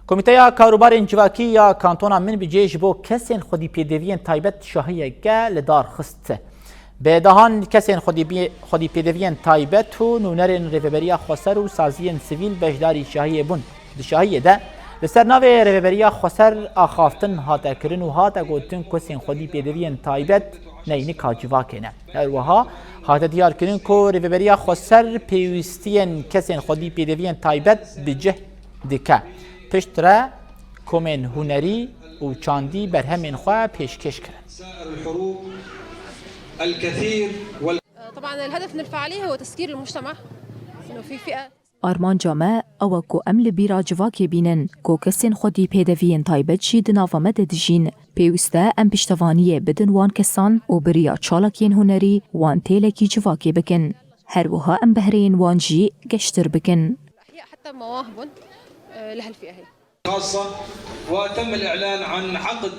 کمیته کاروبار جواکی یا کانتونا من بجیج بو کسین خودی پیدوین تایبت شاهیه گه لدار خست. به دهان کسین خودی پیدوین تایبت و نونرین ریوبریا خسر و سازین سیویل بجداری شاهیه بون. شاهیه ده لسر نوی ریوبریا خسر آخافتن هاتا کرن و هاتا گوتن کسین خودی پیدوین تایبت نینی کاجواکه نه. هروها هاتا دیار کرن که ریوبریا خسر پیوستین کسین خودی پیدوین تایبت بجه دکه. پشتره کمن هنری و چاندی برهمین خواه پیشکش کرد. طبعا الهدف من الفعالية هو تسكير المجتمع انه في فئة آرمان جامع او کو امل بیرا جواکی بینن کو کسین خودی پیدوین تایبت شی دناوا مدد جین پیوسته ام پشتوانیه بدن وان کسان و بریا چالاکین هنری وان تیلکی جواکی بکن. هر وها ام بهرین وان جی گشتر بکن. حتى مواهب لهالفئة هي خاصة وتم الإعلان عن عقد